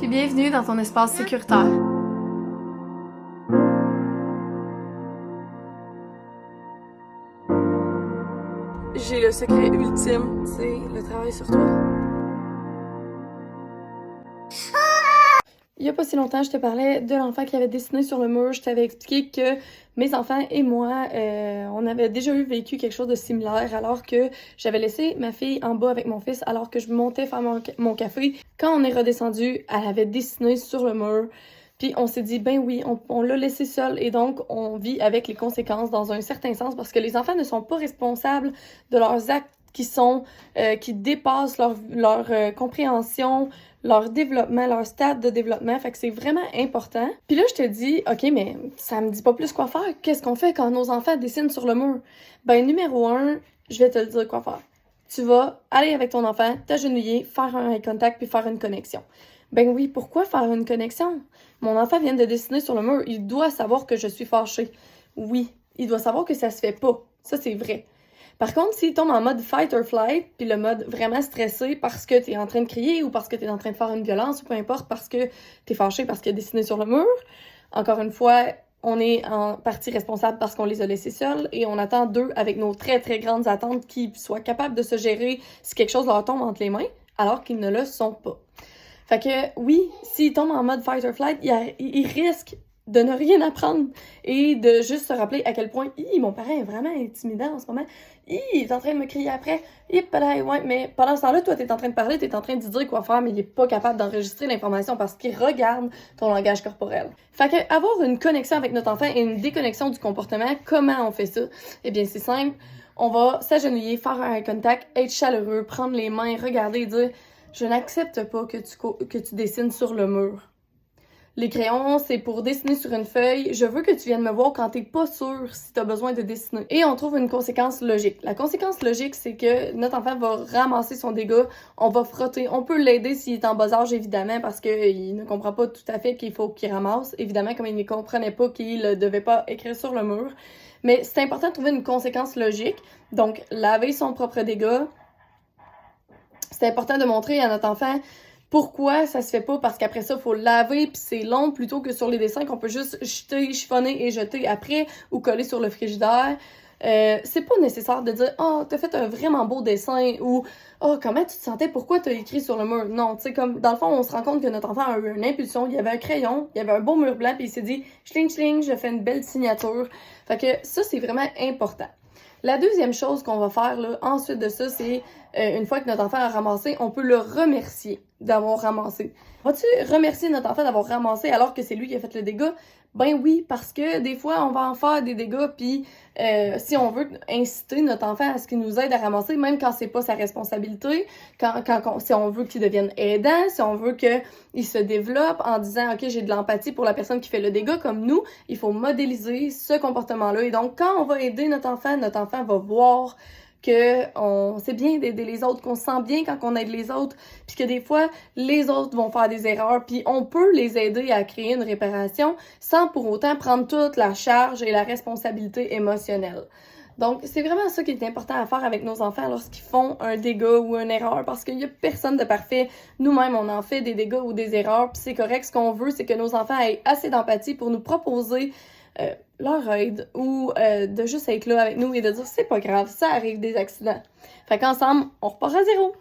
Puis bienvenue dans ton espace sécuritaire. J'ai le secret ultime, c'est le travail sur toi. Il y a pas si longtemps, je te parlais de l'enfant qui avait dessiné sur le mur. Je t'avais expliqué que mes enfants et moi, on avait déjà vécu quelque chose de similaire alors que j'avais laissé ma fille en bas avec mon fils alors que je montais faire mon café. Quand on est redescendu, elle avait dessiné sur le mur. Puis on s'est dit, ben oui, on l'a laissé seul et donc on vit avec les conséquences dans un certain sens parce que les enfants ne sont pas responsables de leurs actes qui dépassent leur compréhension, leur développement, leur stade de développement. Fait que c'est vraiment important. Puis là, je te dis, OK, mais ça me dit pas plus quoi faire. Qu'est-ce qu'on fait quand nos enfants dessinent sur le mur? Ben, numéro 1, je vais te le dire quoi faire. Tu vas aller avec ton enfant, t'agenouiller, faire un eye contact puis faire une connexion. Ben oui, pourquoi faire une connexion? Mon enfant vient de dessiner sur le mur, il doit savoir que je suis fâchée. Oui, il doit savoir que ça se fait pas. Ça, c'est vrai. Par contre, s'il tombe en mode fight or flight, puis le mode vraiment stressé parce que t'es en train de crier ou parce que t'es en train de faire une violence ou peu importe, parce que t'es fâché parce qu'il a dessiné sur le mur, encore une fois, on est en partie responsable parce qu'on les a laissés seuls et on attend d'eux avec nos très très grandes attentes qu'ils soient capables de se gérer si quelque chose leur tombe entre les mains, alors qu'ils ne le sont pas. Fait que oui, s'il tombe en mode fight or flight, il risque de ne rien apprendre et de juste se rappeler à quel point mon parent est vraiment intimidant en ce moment. Il est en train de me crier après. Ouais, mais pendant ce temps-là, toi, t'es en train de parler, t'es en train de dire quoi faire, mais il est pas capable d'enregistrer l'information parce qu'il regarde ton langage corporel. Fait que avoir une connexion avec notre enfant et une déconnexion du comportement, comment on fait ça? Eh bien, c'est simple. On va s'agenouiller, faire un eye contact, être chaleureux, prendre les mains, regarder et dire « Je n'accepte pas que tu dessines sur le mur. » Les crayons, c'est pour dessiner sur une feuille. Je veux que tu viennes me voir quand t'es pas sûr si t'as besoin de dessiner. Et on trouve une conséquence logique. La conséquence logique, c'est que notre enfant va ramasser son dégât, on va frotter. On peut l'aider s'il est en bas âge, évidemment, parce qu'il ne comprend pas tout à fait qu'il faut qu'il ramasse. Évidemment, comme il ne comprenait pas qu'il ne devait pas écrire sur le mur. Mais c'est important de trouver une conséquence logique. Donc, laver son propre dégât. C'est important de montrer à notre enfant pourquoi ça se fait pas, parce qu'après ça, il faut laver, puis c'est long, plutôt que sur les dessins qu'on peut juste jeter, chiffonner et jeter après, ou coller sur le frigidaire. C'est pas nécessaire de dire « Oh, t'as fait un vraiment beau dessin » ou « Oh, comment tu te sentais? Pourquoi t'as écrit sur le mur? » Non, tu sais, comme, dans le fond, on se rend compte que notre enfant a eu une impulsion, il y avait un crayon, il y avait un beau mur blanc, puis il s'est dit « Schling, schling, je fais une belle signature. » Fait que ça, c'est vraiment important. La deuxième chose qu'on va faire là, ensuite de ça, c'est une fois que notre enfant a ramassé, on peut le remercier d'avoir ramassé. Vas-tu remercier notre enfant d'avoir ramassé alors que c'est lui qui a fait le dégât? Ben oui, parce que des fois, on va en faire des dégâts, puis si on veut inciter notre enfant à ce qu'il nous aide à ramasser, même quand c'est pas sa responsabilité, si on veut qu'il devienne aidant, si on veut qu'il se développe en disant « Ok, j'ai de l'empathie pour la personne qui fait le dégât comme nous », il faut modéliser ce comportement-là. Et donc, quand on va aider notre enfant va voir que c'est bien d'aider les autres, qu'on se sent bien quand on aide les autres, puis que des fois, les autres vont faire des erreurs, puis on peut les aider à créer une réparation sans pour autant prendre toute la charge et la responsabilité émotionnelle. Donc, c'est vraiment ça qui est important à faire avec nos enfants lorsqu'ils font un dégât ou une erreur, parce qu'il n'y a personne de parfait. Nous-mêmes, on en fait des dégâts ou des erreurs, puis c'est correct. Ce qu'on veut, c'est que nos enfants aient assez d'empathie pour nous proposer leur aide ou de juste être là avec nous et de dire c'est pas grave, ça arrive des accidents. Fait qu'ensemble, on repart à zéro.